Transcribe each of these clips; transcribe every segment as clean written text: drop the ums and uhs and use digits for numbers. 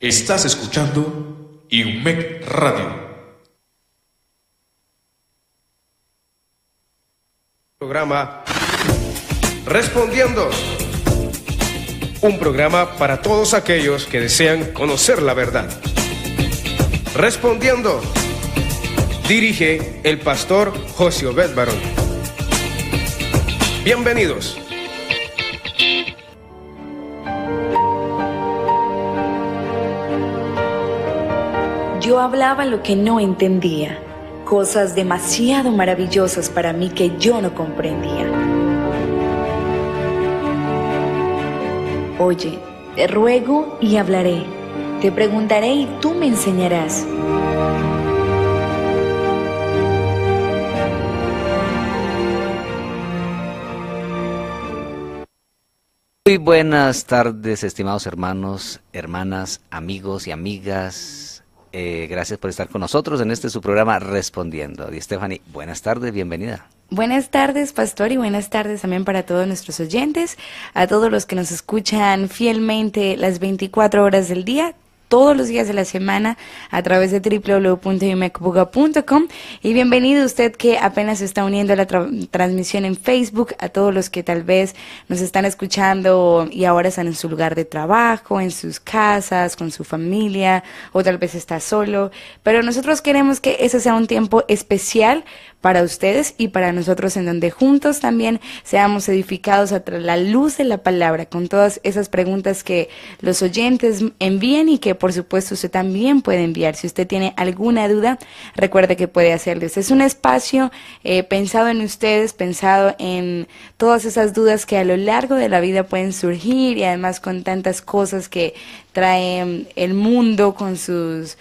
Estás escuchando IUMEC Radio. Programa Respondiendo. Un programa para todos aquellos que desean conocer la verdad. Respondiendo. Dirige el pastor José Obed Barón. Bienvenidos. Yo hablaba lo que no entendía, cosas demasiado maravillosas para mí que yo no comprendía. Oye, te ruego y hablaré, te preguntaré y tú me enseñarás. Muy buenas tardes, estimados hermanos, hermanas, amigos y amigas. Gracias por estar con nosotros en su programa Respondiendo. Y Stephanie, buenas tardes, bienvenida. Buenas tardes, pastor, y buenas tardes también para todos nuestros oyentes, a todos los que nos escuchan fielmente las 24 horas del día, todos los días de la semana a través de www.iumecbuga.com. Y bienvenido usted que apenas se está uniendo a la transmisión en Facebook, a todos los que tal vez nos están escuchando y ahora están en su lugar de trabajo, en sus casas, con su familia, o tal vez está solo. Pero nosotros queremos que ese sea un tiempo especial para ustedes y para nosotros, en donde juntos también seamos edificados a la luz de la palabra, con todas esas preguntas que los oyentes envíen y que por supuesto usted también puede enviar. Si usted tiene alguna duda, recuerde que puede hacerlo. Este es un espacio pensado en ustedes, pensado en todas esas dudas que a lo largo de la vida pueden surgir, y además con tantas cosas que trae el mundo con sus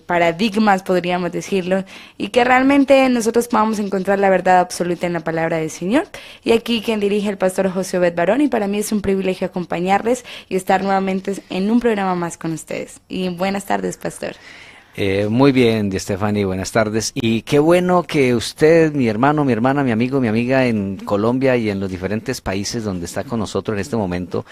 paradigmas, podríamos decirlo, y que realmente nosotros podamos encontrar la verdad absoluta en la palabra del Señor. Y aquí quien dirige el pastor José Obed Barón, y para mí es un privilegio acompañarles y estar nuevamente en un programa más con ustedes. Y buenas tardes, pastor. Muy bien, Stephanie, buenas tardes. Y qué bueno que usted, mi hermano, mi hermana, mi amigo, mi amiga en Colombia y en los diferentes países donde está con nosotros en este momento,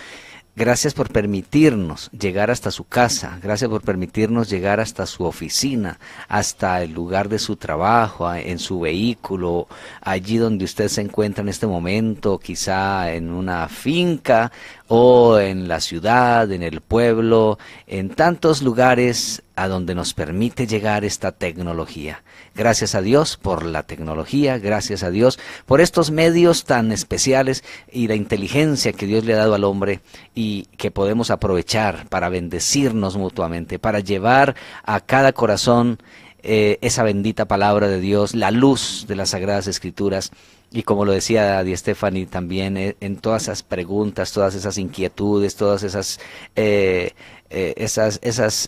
gracias por permitirnos llegar hasta su casa, gracias por permitirnos llegar hasta su oficina, hasta el lugar de su trabajo, en su vehículo, allí donde usted se encuentra en este momento, quizá en una finca o en la ciudad, en el pueblo, en tantos lugares a donde nos permite llegar esta tecnología. Gracias a Dios por la tecnología, gracias a Dios por estos medios tan especiales y la inteligencia que Dios le ha dado al hombre y que podemos aprovechar para bendecirnos mutuamente, para llevar a cada corazón esa bendita palabra de Dios, la luz de las Sagradas Escrituras. Y como lo decía Di Stephanie también, en todas esas preguntas, todas esas inquietudes, todas esas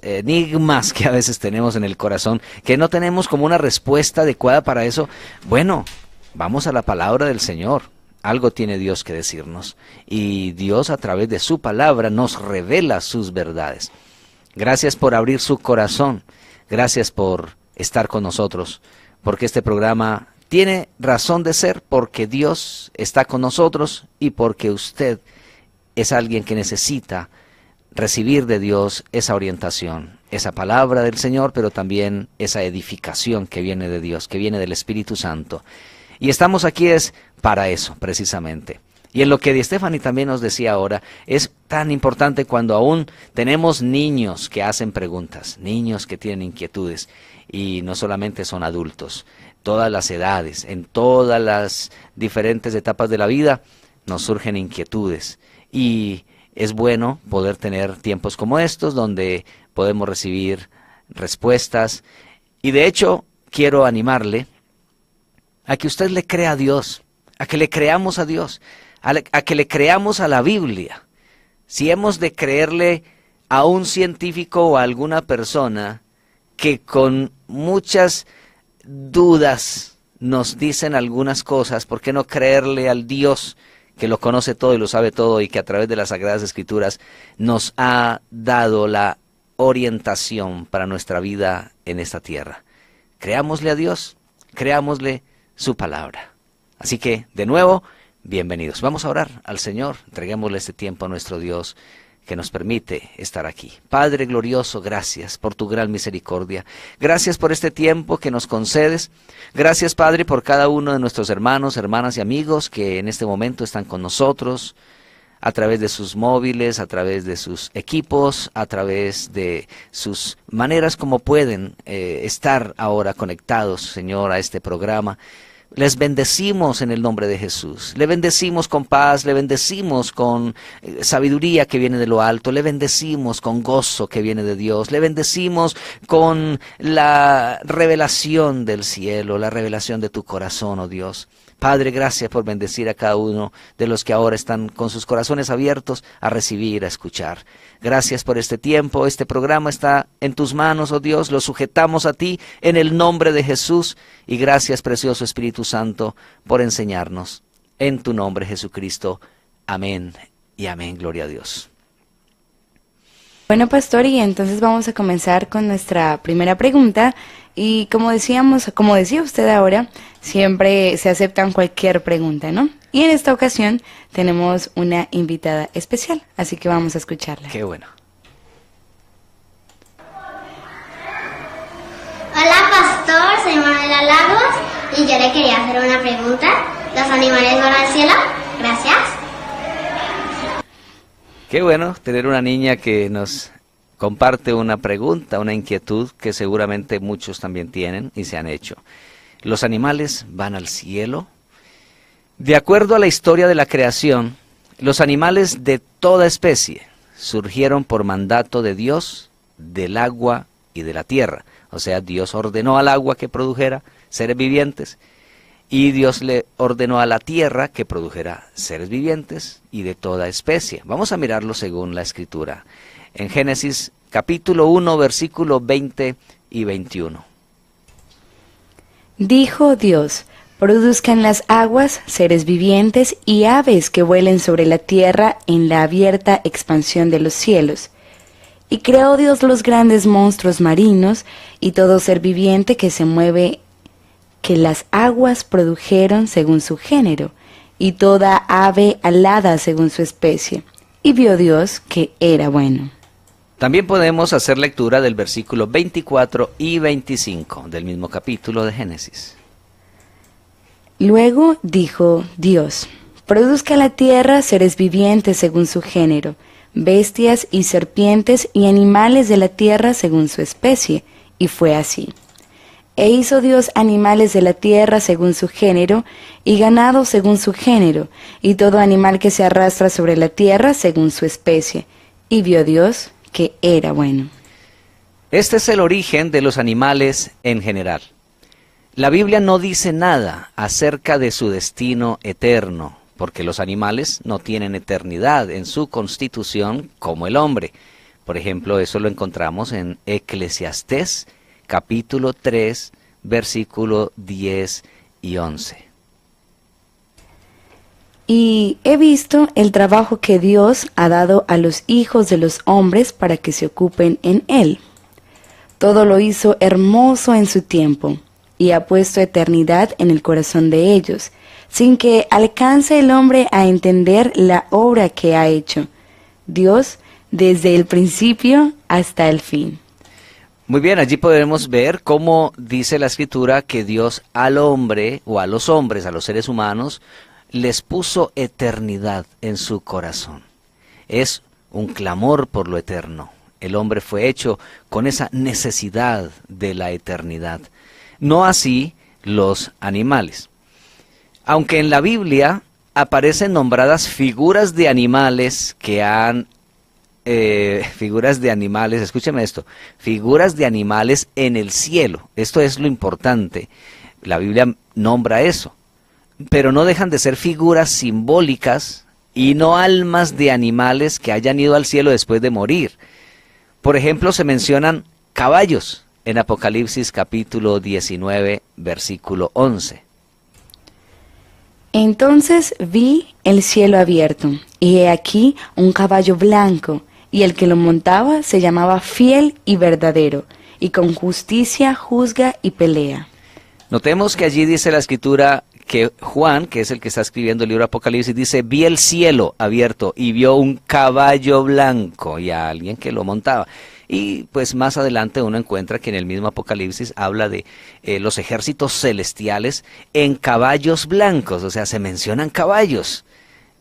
enigmas que a veces tenemos en el corazón, que no tenemos como una respuesta adecuada para eso, bueno, vamos a la palabra del Señor. Algo tiene Dios que decirnos, y Dios a través de su palabra nos revela sus verdades. Gracias por abrir su corazón, gracias por estar con nosotros, porque este programa tiene razón de ser, porque Dios está con nosotros y porque usted es alguien que necesita recibir de Dios esa orientación, esa palabra del Señor, pero también esa edificación que viene de Dios, que viene del Espíritu Santo. Y estamos aquí es para eso, precisamente. Y en lo que Di Stephanie también nos decía ahora, es tan importante cuando aún tenemos niños que hacen preguntas, niños que tienen inquietudes, y no solamente son adultos, todas las edades, en todas las diferentes etapas de la vida nos surgen inquietudes, y es bueno poder tener tiempos como estos donde podemos recibir respuestas. Y de hecho quiero animarle a que usted le crea a Dios, a que le creamos a Dios, a que le creamos a la Biblia. Si hemos de creerle a un científico o a alguna persona que con muchas dudas nos dicen algunas cosas, ¿por qué no creerle al Dios que lo conoce todo y lo sabe todo, y que a través de las Sagradas Escrituras nos ha dado la orientación para nuestra vida en esta tierra? Creámosle a Dios, creámosle su palabra. Así que, de nuevo, bienvenidos. Vamos a orar al Señor, entreguémosle este tiempo a nuestro Dios, que nos permite estar aquí. Padre glorioso, gracias por tu gran misericordia. Gracias por este tiempo que nos concedes. Gracias, Padre, por cada uno de nuestros hermanos, hermanas y amigos que en este momento están con nosotros, a través de sus móviles, a través de sus equipos, a través de sus maneras como pueden estar ahora conectados, Señor, a este programa. Les bendecimos en el nombre de Jesús. Le bendecimos con paz, le bendecimos con sabiduría que viene de lo alto, le bendecimos con gozo que viene de Dios, le bendecimos con la revelación del cielo, la revelación de tu corazón, oh Dios. Padre, gracias por bendecir a cada uno de los que ahora están con sus corazones abiertos a recibir, a escuchar. Gracias por este tiempo. Este programa está en tus manos, oh Dios. Lo sujetamos a ti en el nombre de Jesús. Y gracias, precioso Espíritu Santo, por enseñarnos. En tu nombre, Jesucristo. Amén y amén. Gloria a Dios. Bueno, pastor, y entonces vamos a comenzar con nuestra primera pregunta. Y como decía usted ahora, siempre se aceptan cualquier pregunta, ¿no? Y en esta ocasión tenemos una invitada especial, así que vamos a escucharla. Qué bueno. Hola, pastor, soy Manuela Lagos y yo le quería hacer una pregunta. ¿Los animales van al cielo? Gracias. Qué bueno tener una niña que nos comparte una pregunta, una inquietud que seguramente muchos también tienen y se han hecho. ¿Los animales van al cielo? De acuerdo a la historia de la creación, los animales de toda especie surgieron por mandato de Dios, del agua y de la tierra. O sea, Dios ordenó al agua que produjera seres vivientes y Dios le ordenó a la tierra que produjera seres vivientes y de toda especie. Vamos a mirarlo según la Escritura. En Génesis capítulo 1, versículos 20 y 21. Dijo Dios: produzcan las aguas seres vivientes y aves que vuelen sobre la tierra en la abierta expansión de los cielos. Y creó Dios los grandes monstruos marinos y todo ser viviente que se mueve, que las aguas produjeron según su género, y toda ave alada según su especie. Y vio Dios que era bueno. También podemos hacer lectura del versículo 24 y 25 del mismo capítulo de Génesis. Luego dijo Dios: produzca la tierra seres vivientes según su género, bestias y serpientes y animales de la tierra según su especie. Y fue así. E hizo Dios animales de la tierra según su género, y ganado según su género, y todo animal que se arrastra sobre la tierra según su especie. Y vio Dios que era bueno. Este es el origen de los animales en general. La Biblia no dice nada acerca de su destino eterno, porque los animales no tienen eternidad en su constitución como el hombre. Por ejemplo, eso lo encontramos en Eclesiastés, capítulo 3, versículo 10 y 11. Y he visto el trabajo que Dios ha dado a los hijos de los hombres para que se ocupen en él. Todo lo hizo hermoso en su tiempo, y ha puesto eternidad en el corazón de ellos, sin que alcance el hombre a entender la obra que ha hecho Dios desde el principio hasta el fin. Muy bien, allí podemos ver cómo dice la Escritura que Dios al hombre, o a los hombres, a los seres humanos, les puso eternidad en su corazón. Es un clamor por lo eterno. El hombre fue hecho con esa necesidad de la eternidad. No así los animales. Aunque en la Biblia aparecen nombradas figuras de animales que han escúcheme esto, figuras de animales en el cielo. Esto es lo importante. La Biblia nombra eso. Pero no dejan de ser figuras simbólicas y no almas de animales que hayan ido al cielo después de morir. Por ejemplo, se mencionan caballos en Apocalipsis capítulo 19, versículo 11. Entonces vi el cielo abierto, y he aquí un caballo blanco, y el que lo montaba se llamaba Fiel y Verdadero, y con justicia juzga y pelea. Notemos que allí dice la Escritura que Juan, que es el que está escribiendo el libro Apocalipsis, dice, vi el cielo abierto y vio un caballo blanco y a alguien que lo montaba. Y pues más adelante uno encuentra que en el mismo Apocalipsis habla de los ejércitos celestiales en caballos blancos, o sea, se mencionan caballos.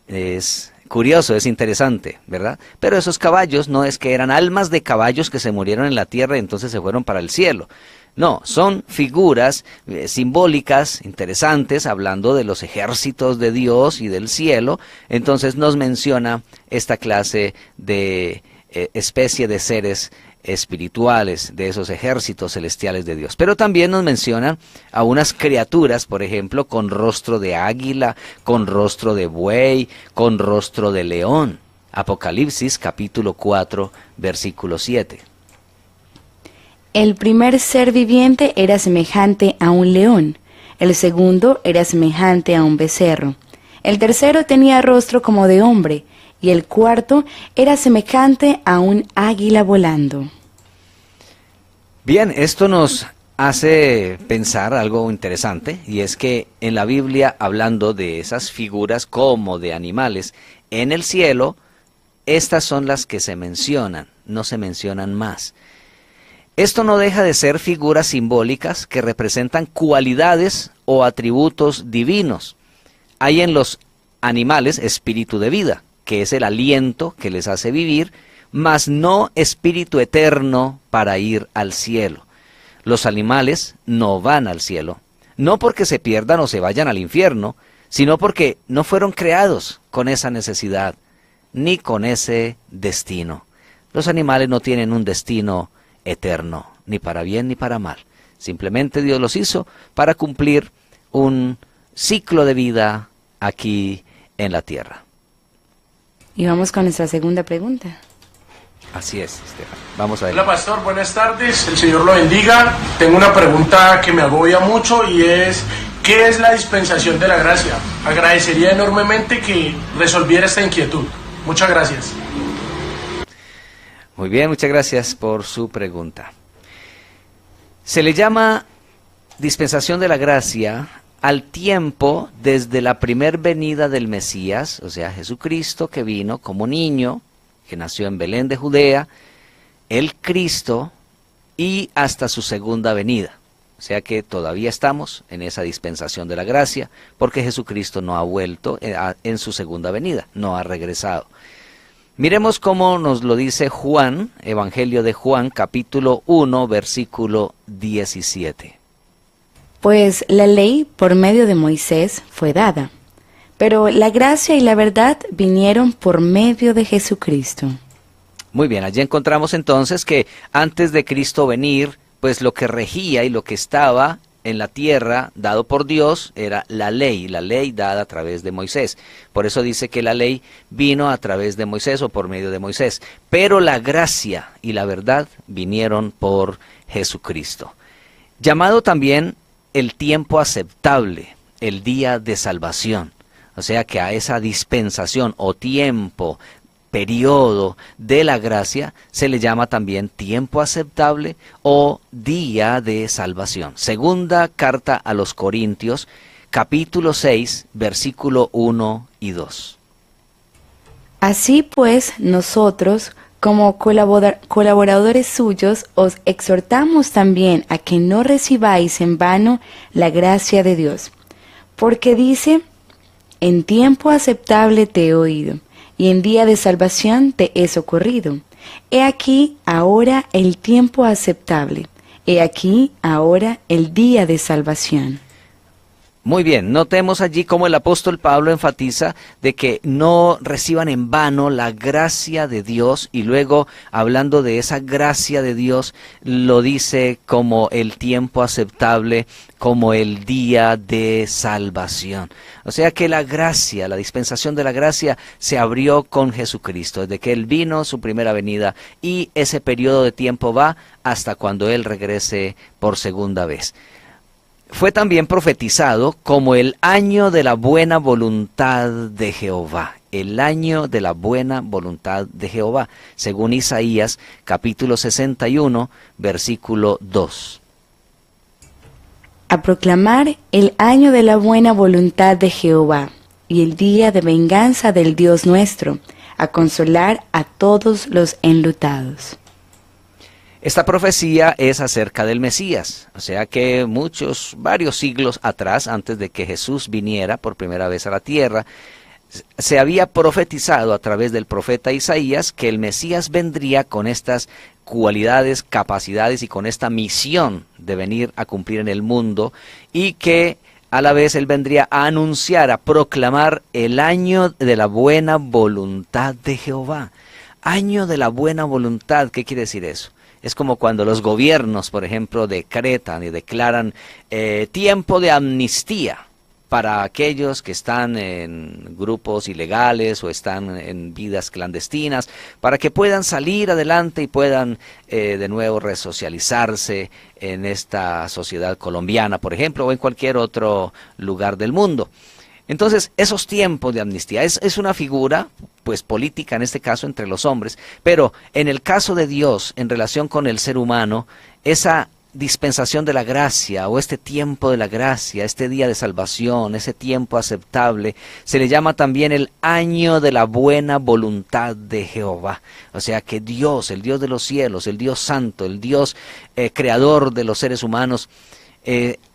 Es curioso, es interesante, ¿verdad? Pero esos caballos no es que eran almas de caballos que se murieron en la tierra y entonces se fueron para el cielo. No, son figuras simbólicas, interesantes, hablando de los ejércitos de Dios y del cielo. Entonces nos menciona esta clase de especie de seres espirituales, de esos ejércitos celestiales de Dios. Pero también nos menciona a unas criaturas, por ejemplo, con rostro de águila, con rostro de buey, con rostro de león. Apocalipsis capítulo 4, versículo 7. El primer ser viviente era semejante a un león, el segundo era semejante a un becerro, el tercero tenía rostro como de hombre, y el cuarto era semejante a un águila volando. Bien, esto nos hace pensar algo interesante, y es que en la Biblia, hablando de esas figuras como de animales, en el cielo, estas son las que se mencionan, no se mencionan más. Esto no deja de ser figuras simbólicas que representan cualidades o atributos divinos. Hay en los animales espíritu de vida, que es el aliento que les hace vivir, mas no espíritu eterno para ir al cielo. Los animales no van al cielo, no porque se pierdan o se vayan al infierno, sino porque no fueron creados con esa necesidad, ni con ese destino. Los animales no tienen un destino eterno, ni para bien ni para mal. Simplemente Dios los hizo para cumplir un ciclo de vida aquí en la tierra. Y vamos con nuestra segunda pregunta. Así es, Estefan. Vamos a ver. Hola, pastor, buenas tardes. El Señor lo bendiga. Tengo una pregunta que me agobia mucho y es, ¿qué es la dispensación de la gracia? Agradecería enormemente que resolviera esta inquietud. Muchas gracias. Muy bien, muchas gracias por su pregunta. Se le llama dispensación de la gracia al tiempo desde la primer venida del Mesías, o sea, Jesucristo, que vino como niño, que nació en Belén de Judea, el Cristo, y hasta su segunda venida. O sea que todavía estamos en esa dispensación de la gracia, porque Jesucristo no ha vuelto en su segunda venida, no ha regresado. Miremos cómo nos lo dice Juan, Evangelio de Juan, capítulo 1, versículo 17. Pues la ley por medio de Moisés fue dada, pero la gracia y la verdad vinieron por medio de Jesucristo. Muy bien, allí encontramos entonces que antes de Cristo venir, pues lo que regía y lo que estaba en la tierra, dado por Dios, era la ley dada a través de Moisés. Por eso dice que la ley vino a través de Moisés o por medio de Moisés. Pero la gracia y la verdad vinieron por Jesucristo. Llamado también el tiempo aceptable, el día de salvación. O sea que a esa dispensación o tiempo, periodo de la gracia, se le llama también tiempo aceptable o día de salvación. Segunda carta a los Corintios, capítulo 6, versículo 1 y 2. Así pues, nosotros, como colaboradores suyos, os exhortamos también a que no recibáis en vano la gracia de Dios. Porque dice, en tiempo aceptable te he oído, y en día de salvación te he socorrido. He aquí ahora el tiempo aceptable, he aquí ahora el día de salvación. Muy bien, notemos allí cómo el apóstol Pablo enfatiza de que no reciban en vano la gracia de Dios, y luego, hablando de esa gracia de Dios, lo dice como el tiempo aceptable, como el día de salvación. O sea que la gracia, la dispensación de la gracia, se abrió con Jesucristo, desde que Él vino, su primera venida, y ese periodo de tiempo va hasta cuando Él regrese por segunda vez. Fue también profetizado como el año de la buena voluntad de Jehová, el año de la buena voluntad de Jehová, según Isaías capítulo 61, versículo 2. a proclamar el año de la buena voluntad de Jehová y el día de venganza del Dios nuestro, a consolar a todos los enlutados. Esta profecía es acerca del Mesías, o sea que varios siglos atrás, antes de que Jesús viniera por primera vez a la tierra, se había profetizado a través del profeta Isaías que el Mesías vendría con estas cualidades, capacidades y con esta misión de venir a cumplir en el mundo, y que a la vez él vendría a anunciar, a proclamar el año de la buena voluntad de Jehová. Año de la buena voluntad, ¿qué quiere decir eso? Es como cuando los gobiernos, por ejemplo, decretan y declaran tiempo de amnistía para aquellos que están en grupos ilegales o están en vidas clandestinas, para que puedan salir adelante y puedan de nuevo resocializarse en esta sociedad colombiana, por ejemplo, o en cualquier otro lugar del mundo. Entonces, esos tiempos de amnistía es una figura, pues política en este caso entre los hombres, pero en el caso de Dios, en relación con el ser humano, esa dispensación de la gracia o este tiempo de la gracia, este día de salvación, ese tiempo aceptable, se le llama también el año de la buena voluntad de Jehová. O sea que Dios, el Dios de los cielos, el Dios santo, el Dios creador de los seres humanos,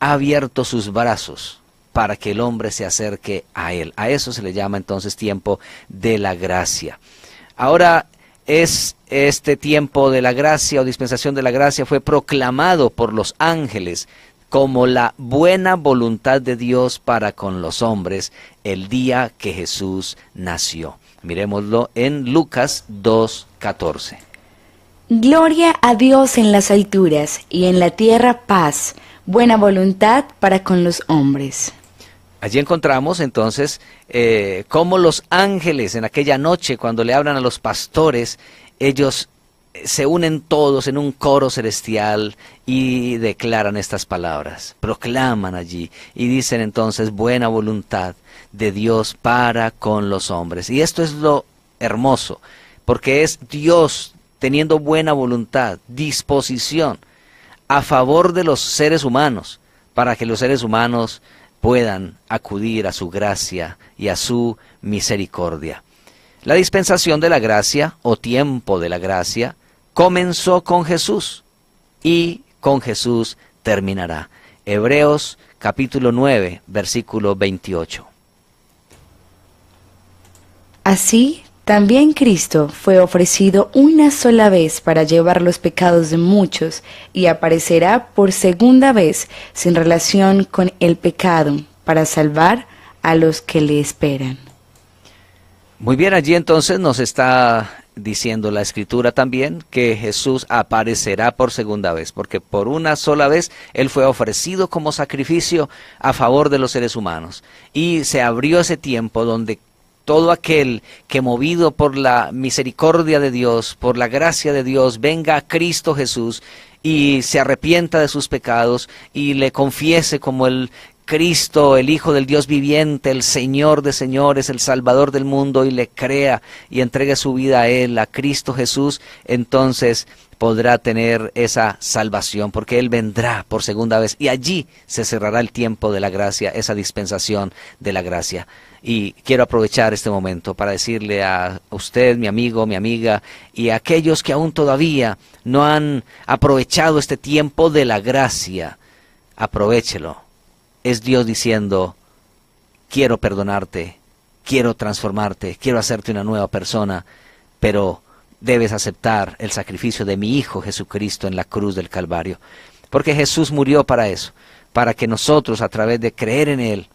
ha abierto sus brazos para que el hombre se acerque a Él. A eso se le llama entonces tiempo de la gracia. Ahora, este tiempo de la gracia o dispensación de la gracia fue proclamado por los ángeles como la buena voluntad de Dios para con los hombres el día que Jesús nació. Miremoslo en Lucas 2:14. Gloria a Dios en las alturas y en la tierra paz, buena voluntad para con los hombres. Allí encontramos entonces cómo los ángeles en aquella noche, cuando le hablan a los pastores, ellos se unen todos en un coro celestial y declaran estas palabras, proclaman allí y dicen entonces buena voluntad de Dios para con los hombres. Y esto es lo hermoso, porque es Dios teniendo buena voluntad, disposición a favor de los seres humanos, para que los seres humanos puedan acudir a su gracia y a su misericordia. La dispensación de la gracia, o tiempo de la gracia, comenzó con Jesús y con Jesús terminará. Hebreos capítulo 9, versículo 28. Así, también Cristo fue ofrecido una sola vez para llevar los pecados de muchos y aparecerá por segunda vez sin relación con el pecado para salvar a los que le esperan. Muy bien, allí entonces nos está diciendo la Escritura también que Jesús aparecerá por segunda vez, porque por una sola vez Él fue ofrecido como sacrificio a favor de los seres humanos. Y se abrió ese tiempo donde todo aquel que movido por la misericordia de Dios, por la gracia de Dios, venga a Cristo Jesús y se arrepienta de sus pecados y le confiese como el Cristo, el Hijo del Dios viviente, el Señor de señores, el Salvador del mundo, y le crea y entregue su vida a Él, a Cristo Jesús, entonces podrá tener esa salvación, porque Él vendrá por segunda vez y allí se cerrará el tiempo de la gracia, esa dispensación de la gracia. Y quiero aprovechar este momento para decirle a usted, mi amigo, mi amiga, y a aquellos que aún todavía no han aprovechado este tiempo de la gracia, aprovéchelo. Es Dios diciendo, quiero perdonarte, quiero transformarte, quiero hacerte una nueva persona, pero debes aceptar el sacrificio de mi Hijo Jesucristo en la cruz del Calvario. Porque Jesús murió para eso, para que nosotros a través de creer en Él,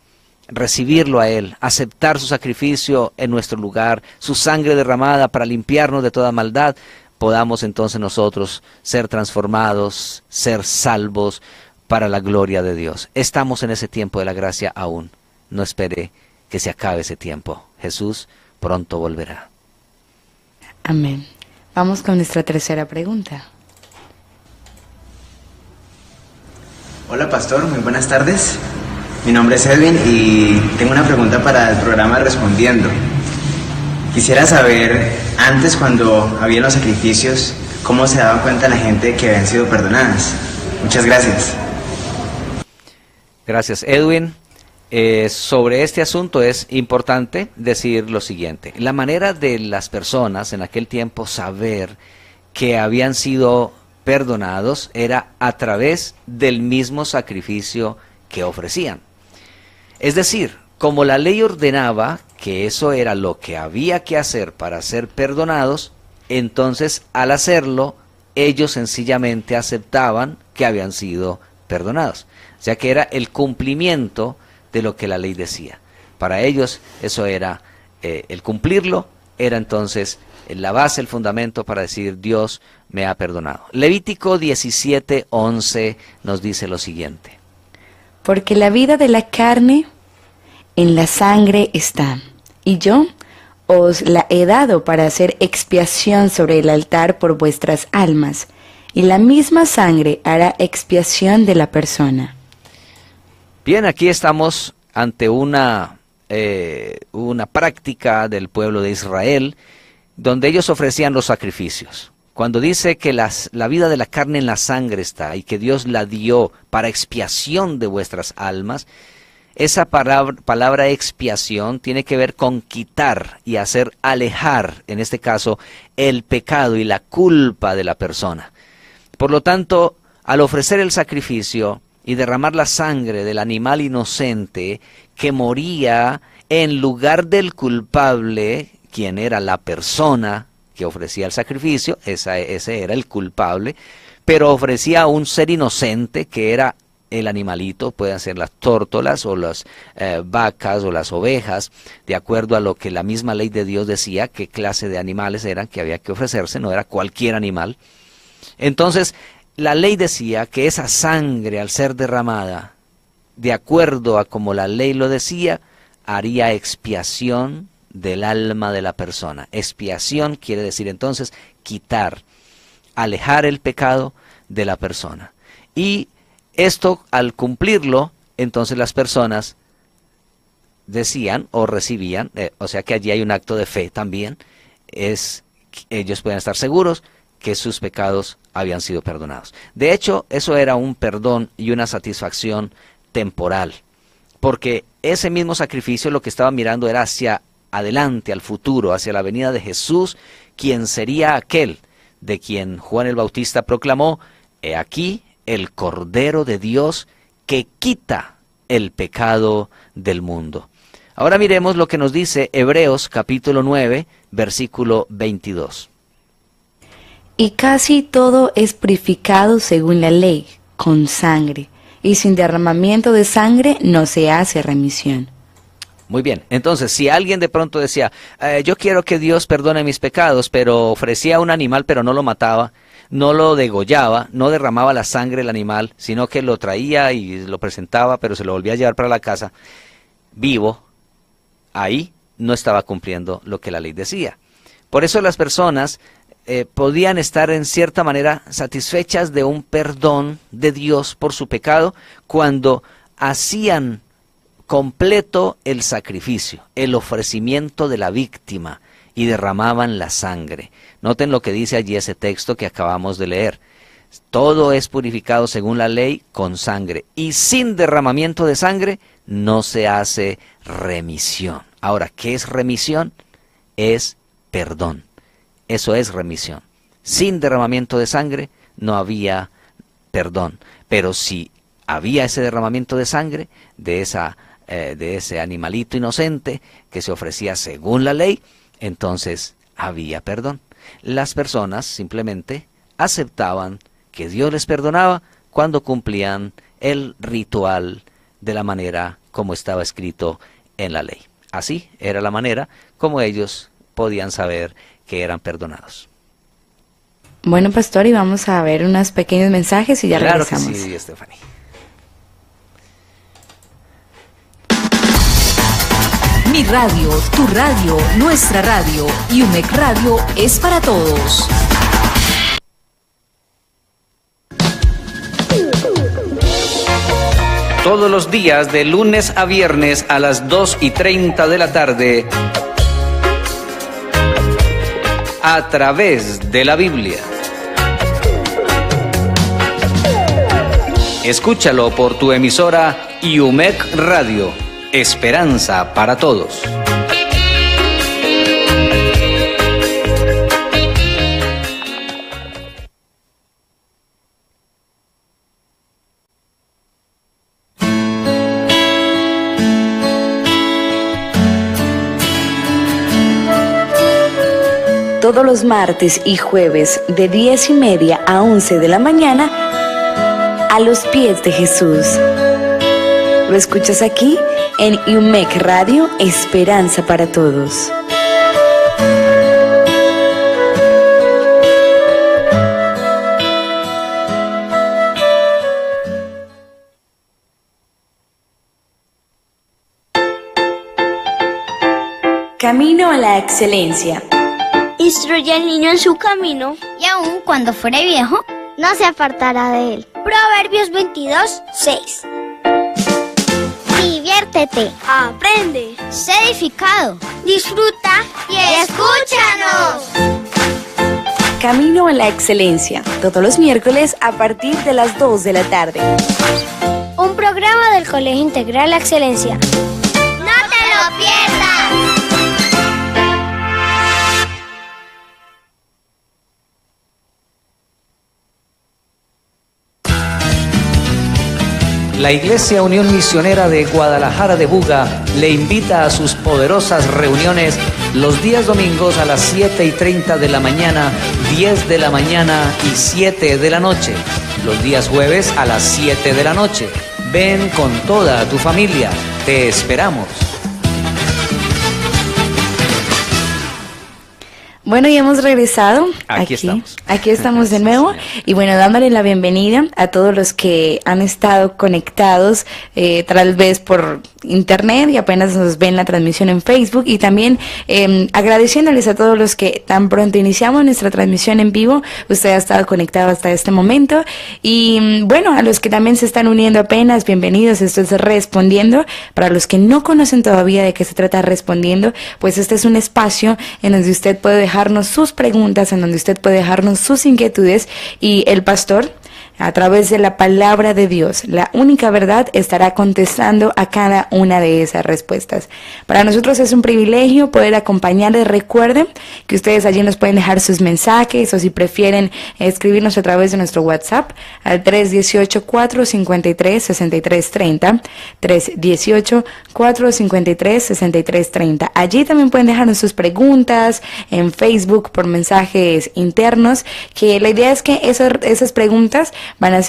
recibirlo a Él, aceptar su sacrificio en nuestro lugar, su sangre derramada para limpiarnos de toda maldad, podamos entonces nosotros ser transformados, ser salvos para la gloria de Dios. Estamos en ese tiempo de la gracia aún. No espere que se acabe ese tiempo. Jesús pronto volverá. Amén. Vamos con nuestra tercera pregunta. Hola pastor, muy buenas tardes. Mi nombre es Edwin y tengo una pregunta para el programa Respondiendo. Quisiera saber, antes cuando había los sacrificios, ¿cómo se daban cuenta la gente que habían sido perdonadas? Muchas gracias. Gracias, Edwin. Sobre este asunto es importante decir lo siguiente. La manera de las personas en aquel tiempo saber que habían sido perdonados era a través del mismo sacrificio que ofrecían. Es decir, como la ley ordenaba que eso era lo que había que hacer para ser perdonados, entonces al hacerlo, ellos sencillamente aceptaban que habían sido perdonados. O sea que era el cumplimiento de lo que la ley decía. Para ellos eso era, el cumplirlo era entonces la base, el fundamento para decir Dios me ha perdonado. Levítico 17:11 nos dice lo siguiente. Porque la vida de la carne en la sangre está, y yo os la he dado para hacer expiación sobre el altar por vuestras almas, y la misma sangre hará expiación de la persona. Bien, aquí estamos ante una práctica del pueblo de Israel, donde ellos ofrecían los sacrificios. Cuando dice que la vida de la carne en la sangre está, y que Dios la dio para expiación de vuestras almas, esa palabra expiación tiene que ver con quitar y hacer alejar, en este caso, el pecado y la culpa de la persona. Por lo tanto, al ofrecer el sacrificio y derramar la sangre del animal inocente que moría en lugar del culpable, quien era la persona que ofrecía el sacrificio, ese era el culpable, pero ofrecía a un ser inocente que era el animalito, pueden ser las tórtolas o las vacas o las ovejas, de acuerdo a lo que la misma ley de Dios decía, qué clase de animales eran que había que ofrecerse, no era cualquier animal. Entonces, la ley decía que esa sangre, al ser derramada, de acuerdo a como la ley lo decía, haría expiación del alma de la persona. Expiación quiere decir entonces quitar, alejar el pecado de la persona. Y esto, al cumplirlo, entonces las personas decían o recibían, o sea que allí hay un acto de fe también, ellos pueden estar seguros que sus pecados habían sido perdonados. De hecho, eso era un perdón y una satisfacción temporal, porque ese mismo sacrificio lo que estaba mirando era hacia adelante, al futuro, hacia la venida de Jesús, quien sería aquel de quien Juan el Bautista proclamó: he aquí el Cordero de Dios que quita el pecado del mundo. Ahora miremos lo que nos dice Hebreos capítulo 9, versículo 22. Y casi todo es purificado según la ley, con sangre, y sin derramamiento de sangre no se hace remisión. Muy bien, entonces si alguien de pronto decía, yo quiero que Dios perdone mis pecados, pero ofrecía un animal pero no lo mataba, no lo degollaba, no derramaba la sangre del animal, sino que lo traía y lo presentaba, pero se lo volvía a llevar para la casa, vivo, ahí no estaba cumpliendo lo que la ley decía. Por eso las personas podían estar en cierta manera satisfechas de un perdón de Dios por su pecado cuando hacían completo el sacrificio, el ofrecimiento de la víctima, y derramaban la sangre. Noten lo que dice allí ese texto que acabamos de leer. Todo es purificado según la ley con sangre, y sin derramamiento de sangre no se hace remisión. Ahora, ¿qué es remisión? Es perdón. Eso es remisión. Sin derramamiento de sangre no había perdón. Pero si había ese derramamiento de sangre, de ese animalito inocente que se ofrecía según la ley, entonces había perdón. Las personas simplemente aceptaban que Dios les perdonaba cuando cumplían el ritual de la manera como estaba escrito en la ley. Así era la manera como ellos podían saber que eran perdonados. Bueno, pastor, y vamos a ver unos pequeños mensajes y ya regresamos. Claro que sí, Stephanie. Mi radio, tu radio, nuestra radio, UMEC Radio es para todos. Todos los días de lunes a viernes a las 2:30 de la tarde a través de la Biblia. Escúchalo por tu emisora y UMEC Radio, esperanza para todos. Todos los martes y jueves de 10:30 a 11 de la mañana, a los pies de Jesús. Lo escuchas aquí en UMEC Radio, esperanza para todos. Camino a la excelencia. Instruye al niño en su camino, y aun cuando fuere viejo, no se apartará de él. Proverbios 22:6. Diviértete, aprende, sé edificado, disfruta y escúchanos. Camino a la excelencia, todos los miércoles a partir de las 2 de la tarde. Un programa del Colegio Integral La Excelencia. ¡No te lo pierdas! La Iglesia Unión Misionera de Guadalajara de Buga le invita a sus poderosas reuniones los días domingos a las 7:30 de la mañana, 10 de la mañana y 7 de la noche. Los días jueves a las 7 de la noche. Ven con toda tu familia. Te esperamos. Bueno, y hemos regresado. Aquí estamos. Aquí estamos de nuevo. Sí, y bueno, dándole la bienvenida a todos los que han estado conectados, tal vez por internet y apenas nos ven la transmisión en Facebook. Y también agradeciéndoles a todos los que tan pronto iniciamos nuestra transmisión en vivo, usted ha estado conectado hasta este momento. Y bueno, a los que también se están uniendo apenas, bienvenidos. Esto es Respondiendo. Para los que no conocen todavía de qué se trata Respondiendo, pues este es un espacio en donde usted puede dejarnos sus preguntas, en donde usted puede dejarnos sus inquietudes, y el pastor, a través de la palabra de Dios, la única verdad, estará contestando a cada una de esas respuestas. Para nosotros es un privilegio poder acompañarles. Recuerden que ustedes allí nos pueden dejar sus mensajes, o si prefieren escribirnos a través de nuestro WhatsApp al 318-453-6330, 318-453-6330. Allí también pueden dejarnos sus preguntas en Facebook por mensajes internos, que la idea es que esas preguntas van a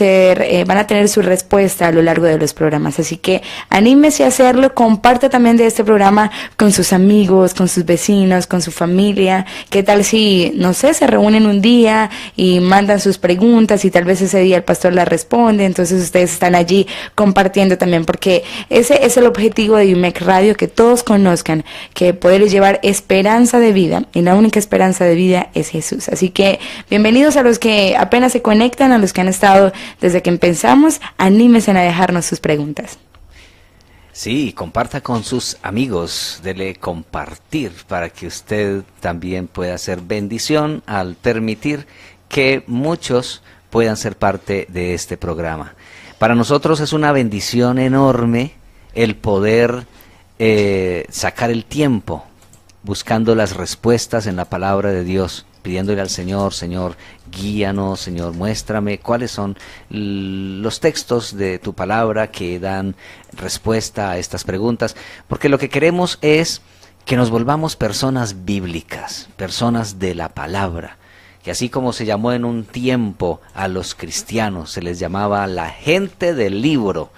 tener su respuesta a lo largo de los programas. Así que anímese a hacerlo, comparte también de este programa con sus amigos, con sus vecinos, con su familia. ¿Qué tal si, no sé, se reúnen un día y mandan sus preguntas y tal vez ese día el pastor las responde? Entonces ustedes están allí compartiendo también, porque ese es el objetivo de UMEC Radio, que todos conozcan que poder llevar esperanza de vida, y la única esperanza de vida es Jesús. Así que bienvenidos a los que apenas se conectan, a los que han estado desde que empezamos. Anímense a dejarnos sus preguntas. Sí, comparta con sus amigos, dele compartir para que usted también pueda hacer bendición al permitir que muchos puedan ser parte de este programa. Para nosotros es una bendición enorme el poder sacar el tiempo buscando las respuestas en la palabra de Dios, pidiéndole al Señor: Señor, guíanos, Señor, muéstrame cuáles son los textos de tu palabra que dan respuesta a estas preguntas, porque lo que queremos es que nos volvamos personas bíblicas, personas de la palabra, que así como se llamó en un tiempo a los cristianos, se les llamaba la gente del libro.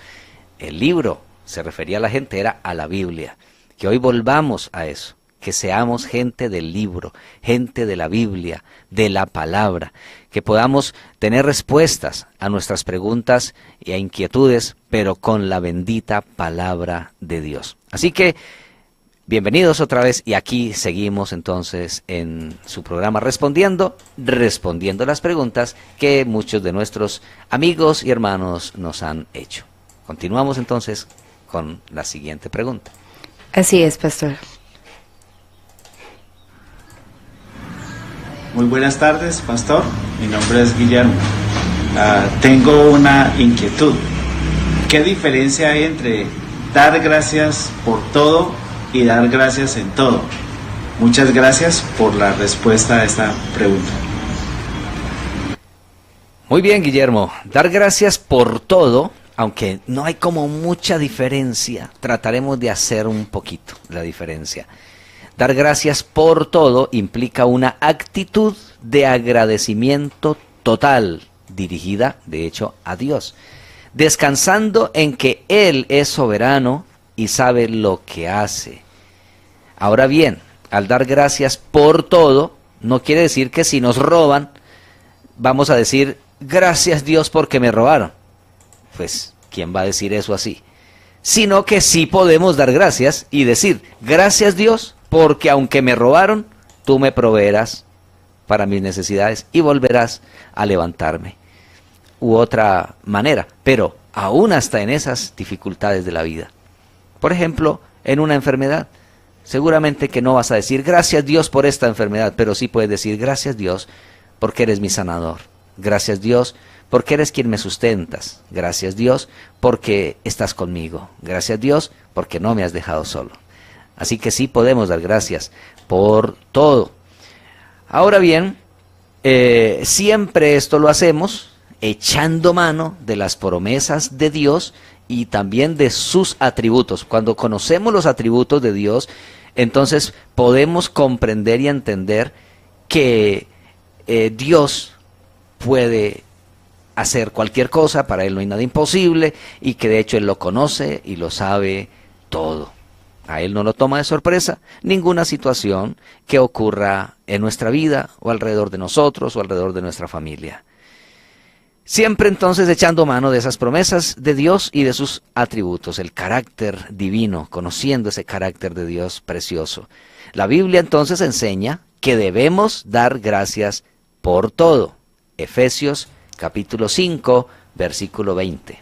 El libro se refería a la gente, era a la Biblia. Que hoy volvamos a eso, que seamos gente del libro, gente de la Biblia, de la palabra, que podamos tener respuestas a nuestras preguntas y a inquietudes, pero con la bendita palabra de Dios. Así que, bienvenidos otra vez, y aquí seguimos entonces en su programa respondiendo las preguntas que muchos de nuestros amigos y hermanos nos han hecho. Continuamos entonces con la siguiente pregunta. Así es, pastor. Muy buenas tardes, pastor. Mi nombre es Guillermo. Tengo una inquietud. ¿qué diferencia hay entre dar gracias por todo y dar gracias en todo? Muchas gracias por la respuesta a esta pregunta. Muy bien, Guillermo. Dar gracias por todo, aunque no hay como mucha diferencia, trataremos de hacer un poquito la diferencia. Dar gracias por todo implica una actitud de agradecimiento total, dirigida, de hecho, a Dios, descansando en que Él es soberano y sabe lo que hace. Ahora bien, al dar gracias por todo, no quiere decir que si nos roban, vamos a decir, gracias Dios porque me robaron. Pues, ¿quién va a decir eso así? Sino que sí podemos dar gracias y decir, gracias Dios, porque aunque me robaron, tú me proveerás para mis necesidades y volverás a levantarme. U otra manera, pero aún hasta en esas dificultades de la vida. Por ejemplo, en una enfermedad. Seguramente que no vas a decir, gracias Dios por esta enfermedad, pero sí puedes decir, gracias Dios porque eres mi sanador. Gracias Dios porque eres quien me sustentas. Gracias Dios porque estás conmigo. Gracias Dios porque no me has dejado solo. Así que sí podemos dar gracias por todo. Ahora bien, siempre esto lo hacemos echando mano de las promesas de Dios y también de sus atributos. Cuando conocemos los atributos de Dios, entonces podemos comprender y entender que Dios puede hacer cualquier cosa, para Él no hay nada imposible, y que de hecho Él lo conoce y lo sabe todo. A Él no lo toma de sorpresa ninguna situación que ocurra en nuestra vida, o alrededor de nosotros, o alrededor de nuestra familia. Siempre entonces echando mano de esas promesas de Dios y de sus atributos, el carácter divino, conociendo ese carácter de Dios precioso. La Biblia entonces enseña que debemos dar gracias por todo. Efesios capítulo 5, versículo 20.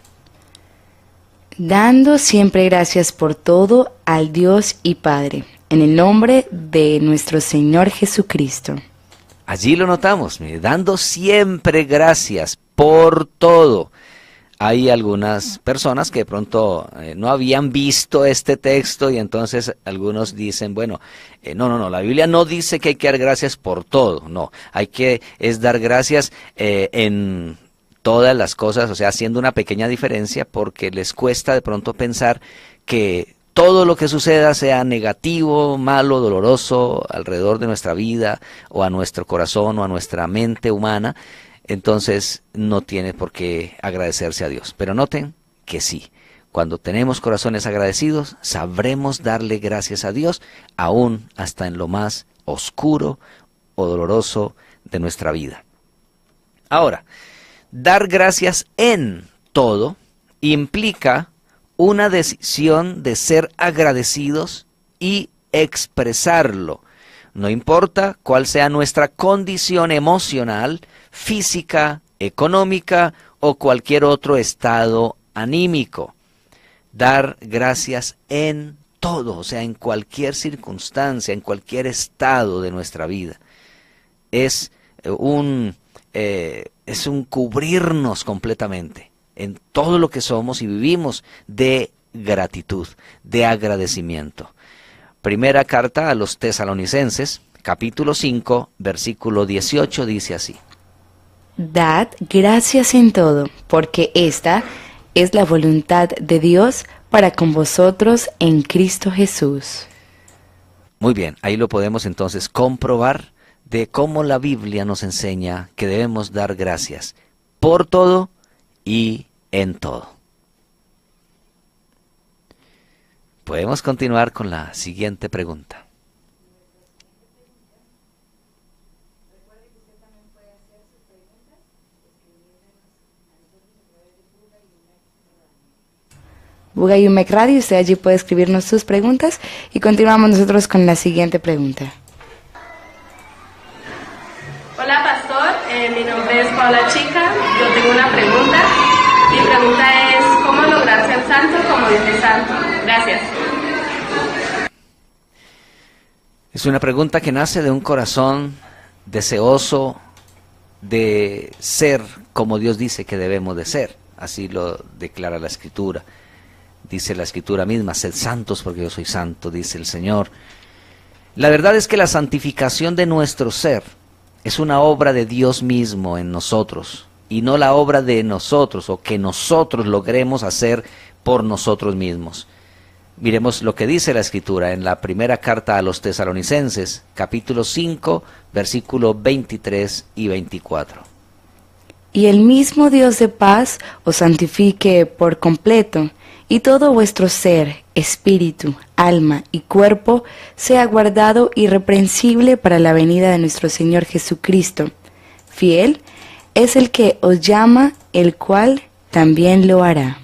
Dando siempre gracias por todo al Dios y Padre, en el nombre de nuestro Señor Jesucristo. Allí lo notamos, dando siempre gracias por todo. Hay algunas personas que de pronto no habían visto este texto y entonces algunos dicen, bueno, no, la Biblia no dice que hay que dar gracias por todo, no, es dar gracias en todas las cosas, o sea, haciendo una pequeña diferencia porque les cuesta de pronto pensar que todo lo que suceda sea negativo, malo, doloroso alrededor de nuestra vida o a nuestro corazón o a nuestra mente humana, entonces no tiene por qué agradecerse a Dios. Pero noten que sí, cuando tenemos corazones agradecidos, sabremos darle gracias a Dios, aún hasta en lo más oscuro o doloroso de nuestra vida. Ahora, dar gracias en todo implica una decisión de ser agradecidos y expresarlo. No importa cuál sea nuestra condición emocional, física, económica o cualquier otro estado anímico. Dar gracias en todo, o sea, en cualquier circunstancia, en cualquier estado de nuestra vida. Es un cubrirnos completamente en todo lo que somos y vivimos de gratitud, de agradecimiento. Primera carta a los Tesalonicenses, capítulo 5, versículo 18, dice así. Dad gracias en todo, porque esta es la voluntad de Dios para con vosotros en Cristo Jesús. Muy bien, ahí lo podemos entonces comprobar de cómo la Biblia nos enseña que debemos dar gracias por todo y en todo. Podemos continuar con la siguiente pregunta. Buga y UMEC Radio, usted allí puede escribirnos sus preguntas y continuamos nosotros con la siguiente pregunta. Hola pastor, mi nombre es Paula Chica, yo tengo una pregunta. Mi pregunta es, ¿cómo lograr ser santo como Dios es santo? Gracias. Es una pregunta que nace de un corazón deseoso de ser como Dios dice que debemos de ser. así lo declara la Escritura. Dice la Escritura misma, sed santos porque yo soy santo, dice el Señor. La verdad es que la santificación de nuestro ser es una obra de Dios mismo en nosotros, y no la obra de nosotros o que nosotros logremos hacer por nosotros mismos. Miremos lo que dice la Escritura en la primera carta a los Tesalonicenses, capítulo 5, versículos 23 y 24. Y el mismo Dios de paz os santifique por completo, y todo vuestro ser, espíritu, alma y cuerpo sea guardado irreprensible para la venida de nuestro Señor Jesucristo. Fiel es el que os llama, el cual también lo hará.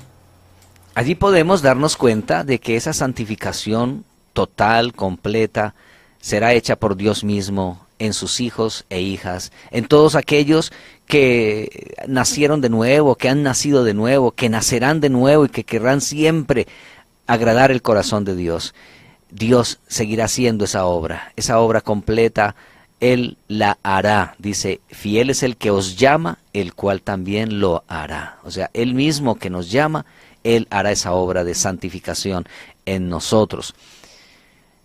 Allí podemos darnos cuenta de que esa santificación total, completa, será hecha por Dios mismo en sus hijos e hijas, en todos aquellos que nacieron de nuevo, que han nacido de nuevo, que nacerán de nuevo y que querrán siempre agradar el corazón de Dios. Dios seguirá haciendo esa obra completa. Él la hará. Dice, fiel es el que os llama, el cual también lo hará. O sea, Él mismo que nos llama, Él hará esa obra de santificación en nosotros.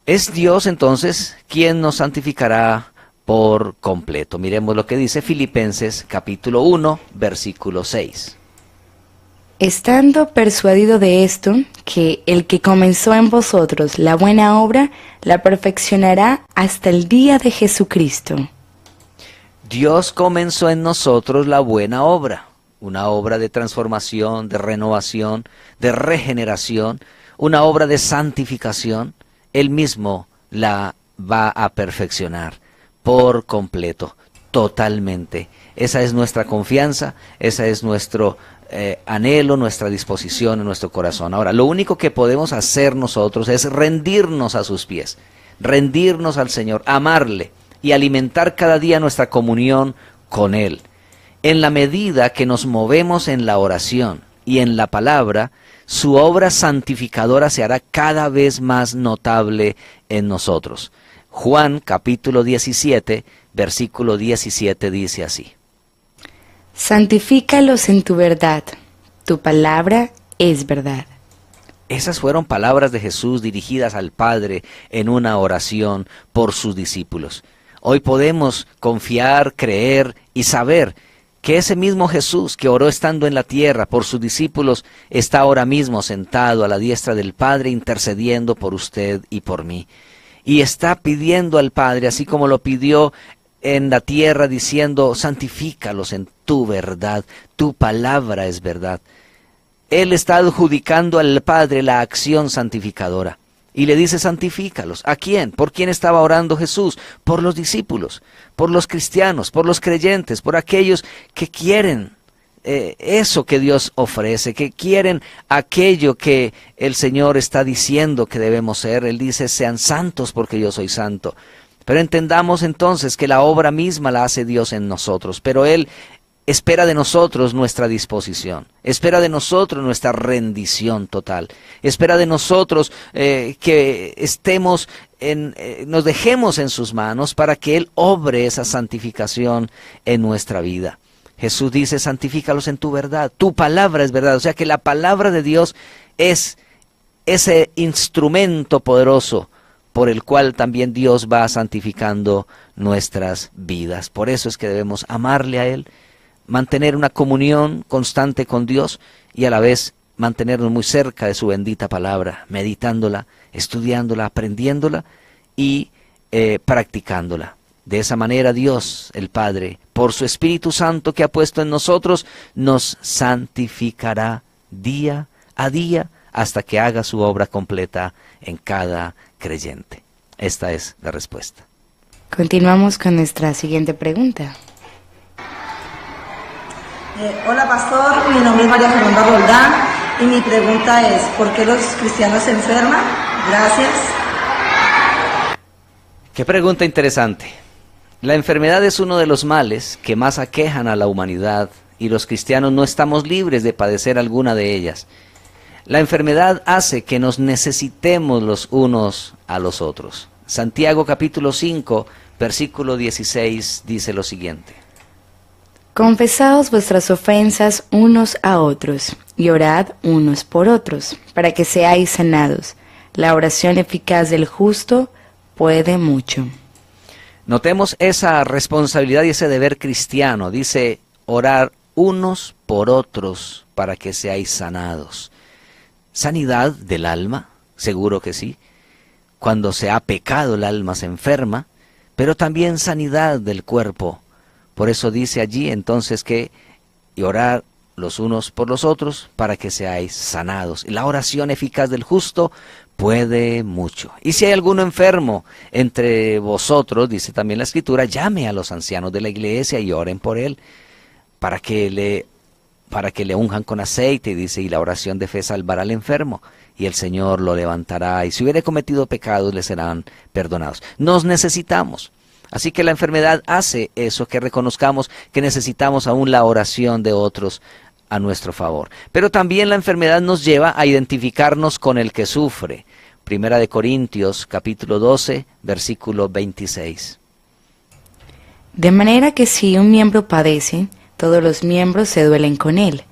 Es Dios entonces quien nos santificará por completo. Miremos lo que dice Filipenses capítulo 1, versículo 6. Estando persuadido de esto, que el que comenzó en vosotros la buena obra, la perfeccionará hasta el día de Jesucristo. Dios comenzó en nosotros la buena obra, una obra de transformación, de renovación, de regeneración, una obra de santificación. Él mismo la va a perfeccionar por completo, totalmente. Esa es nuestra confianza, esa es nuestro anhelo, nuestra disposición en nuestro corazón. Ahora, lo único que podemos hacer nosotros es rendirnos a sus pies, rendirnos al Señor, amarle y alimentar cada día nuestra comunión con Él. En la medida que nos movemos en la oración y en la palabra, su obra santificadora se hará cada vez más notable en nosotros. Juan capítulo 17, versículo 17 dice así. Santifícalos en tu verdad, tu palabra es verdad. Esas fueron palabras de Jesús dirigidas al Padre en una oración por sus discípulos. Hoy podemos confiar, creer y saber que ese mismo Jesús que oró estando en la tierra por sus discípulos está ahora mismo sentado a la diestra del Padre intercediendo por usted y por mí. Y está pidiendo al Padre, así como lo pidió en la tierra, diciendo, santifícalos en tu verdad, tu palabra es verdad. Él está adjudicando al Padre la acción santificadora. Y le dice, santifícalos. ¿A quién? ¿Por quién estaba orando Jesús? Por los discípulos, por los cristianos, por los creyentes, por aquellos que quieren eso que Dios ofrece, que quieren aquello que el Señor está diciendo que debemos ser. Él dice, sean santos porque yo soy santo. Pero entendamos entonces que la obra misma la hace Dios en nosotros, pero Él espera de nosotros nuestra disposición, espera de nosotros nuestra rendición total, espera de nosotros que estemos nos dejemos en sus manos para que Él obre esa santificación en nuestra vida. Jesús dice, santifícalos en tu verdad, tu palabra es verdad, o sea que la palabra de Dios es ese instrumento poderoso por el cual también Dios va santificando nuestras vidas. Por eso es que debemos amarle a Él, mantener una comunión constante con Dios y a la vez mantenernos muy cerca de su bendita palabra, meditándola, estudiándola, aprendiéndola y practicándola. De esa manera Dios, el Padre, por su Espíritu Santo que ha puesto en nosotros, nos santificará día a día hasta que haga su obra completa en cada creyente. Esta es la respuesta. Continuamos con nuestra siguiente pregunta. Hola pastor, mi nombre es María Fernanda Roldán y mi pregunta es, ¿por qué los cristianos se enferman? Gracias. Qué pregunta interesante. La enfermedad es uno de los males que más aquejan a la humanidad y los cristianos no estamos libres de padecer alguna de ellas. La enfermedad hace que nos necesitemos los unos a los otros. Santiago capítulo 5, versículo 16 dice lo siguiente. Confesaos vuestras ofensas unos a otros, y orad unos por otros, para que seáis sanados. La oración eficaz del justo puede mucho. Notemos esa responsabilidad y ese deber cristiano. Dice, orar unos por otros para que seáis sanados. ¿Sanidad del alma? Seguro que sí. Cuando se ha pecado el alma se enferma, pero también sanidad del cuerpo. Por eso dice allí entonces que y orar los unos por los otros para que seáis sanados. La oración eficaz del justo puede mucho. Y si hay alguno enfermo entre vosotros, dice también la Escritura, llame a los ancianos de la iglesia y oren por él, para que le unjan con aceite, dice, y la oración de fe salvará al enfermo, y el Señor lo levantará, y si hubiere cometido pecados le serán perdonados. Nos necesitamos. Así que la enfermedad hace eso, que reconozcamos que necesitamos aún la oración de otros a nuestro favor. Pero también la enfermedad nos lleva a identificarnos con el que sufre. Primera de Corintios, capítulo 12, versículo 26. De manera que si un miembro padece, todos los miembros se duelen con él.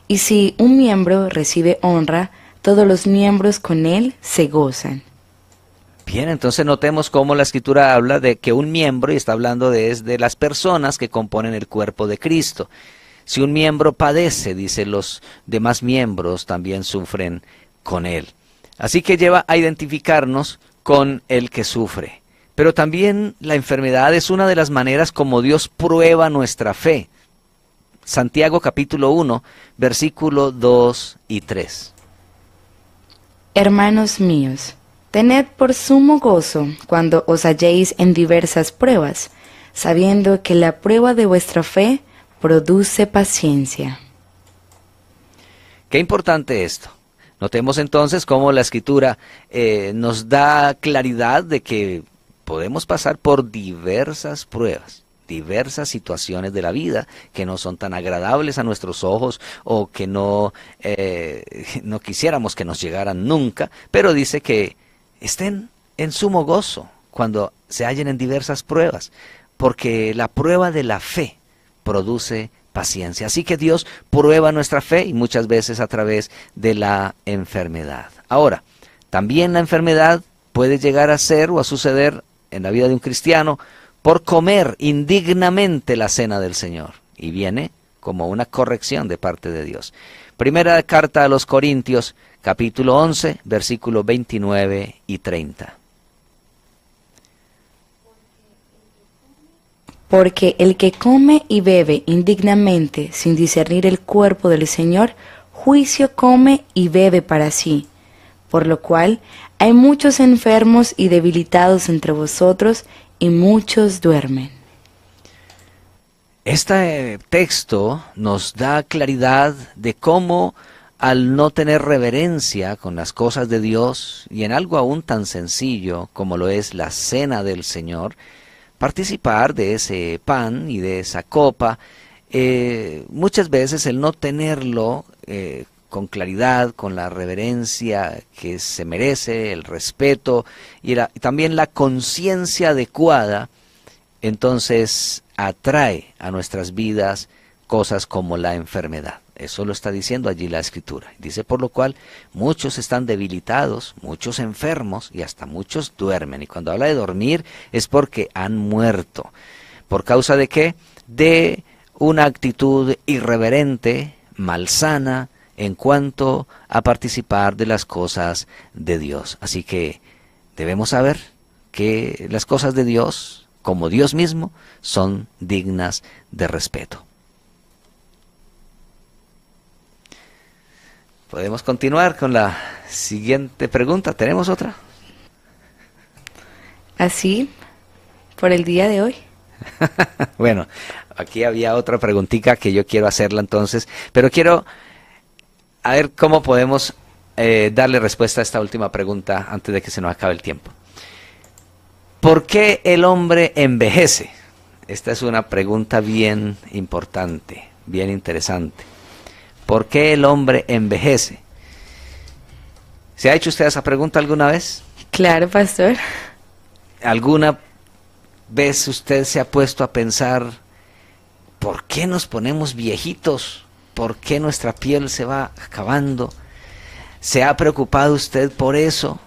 Y si un miembro recibe honra, todos los miembros con él se gozan. Bien, entonces notemos cómo la Escritura habla de que un miembro, y está hablando de las personas que componen el cuerpo de Cristo. Si un miembro padece, dice, los demás miembros también sufren con él. Así que lleva a identificarnos con el que sufre. Pero también la enfermedad es una de las maneras como Dios prueba nuestra fe. Santiago capítulo 1, versículo 2 y 3. Hermanos míos, tened por sumo gozo cuando os halléis en diversas pruebas, sabiendo que la prueba de vuestra fe produce paciencia. Qué importante esto. Notemos entonces cómo la Escritura nos da claridad de que podemos pasar por diversas pruebas, diversas situaciones de la vida que no son tan agradables a nuestros ojos o que no quisiéramos que nos llegaran nunca, pero dice que estén en sumo gozo cuando se hallen en diversas pruebas, porque la prueba de la fe produce paciencia. Así que Dios prueba nuestra fe y muchas veces a través de la enfermedad. Ahora, también la enfermedad puede llegar a ser o a suceder en la vida de un cristiano por comer indignamente la cena del Señor. Y viene como una corrección de parte de Dios. Primera carta a los Corintios, capítulo 11, versículos 29 y 30. Porque el que come y bebe indignamente sin discernir el cuerpo del Señor, juicio come y bebe para sí. Por lo cual hay muchos enfermos y debilitados entre vosotros, y muchos duermen. Este texto nos da claridad de cómo, al no tener reverencia con las cosas de Dios, y en algo aún tan sencillo como lo es la cena del Señor, participar de ese pan y de esa copa, muchas veces el no tenerlo con claridad, con la reverencia que se merece, el respeto y también la conciencia adecuada, entonces atrae a nuestras vidas cosas como la enfermedad. Eso lo está diciendo allí la Escritura. Dice, por lo cual muchos están debilitados, muchos enfermos y hasta muchos duermen. Y cuando habla de dormir es porque han muerto. ¿Por causa de qué? De una actitud irreverente, malsana, en cuanto a participar de las cosas de Dios. Así que debemos saber que las cosas de Dios, como Dios mismo, son dignas de respeto. Podemos continuar con la siguiente pregunta. ¿Tenemos otra? Así, por el día de hoy. Bueno, aquí había otra preguntita que yo quiero hacerla entonces, pero quiero a ver cómo podemos darle respuesta a esta última pregunta antes de que se nos acabe el tiempo. ¿Por qué el hombre envejece? Esta es una pregunta bien importante, bien interesante. ¿Por qué el hombre envejece? ¿Se ha hecho usted esa pregunta alguna vez? Claro, pastor. ¿Alguna vez usted se ha puesto a pensar ¿por qué nos ponemos viejitos? ¿Por qué nuestra piel se va acabando? ¿Se ha preocupado usted por eso?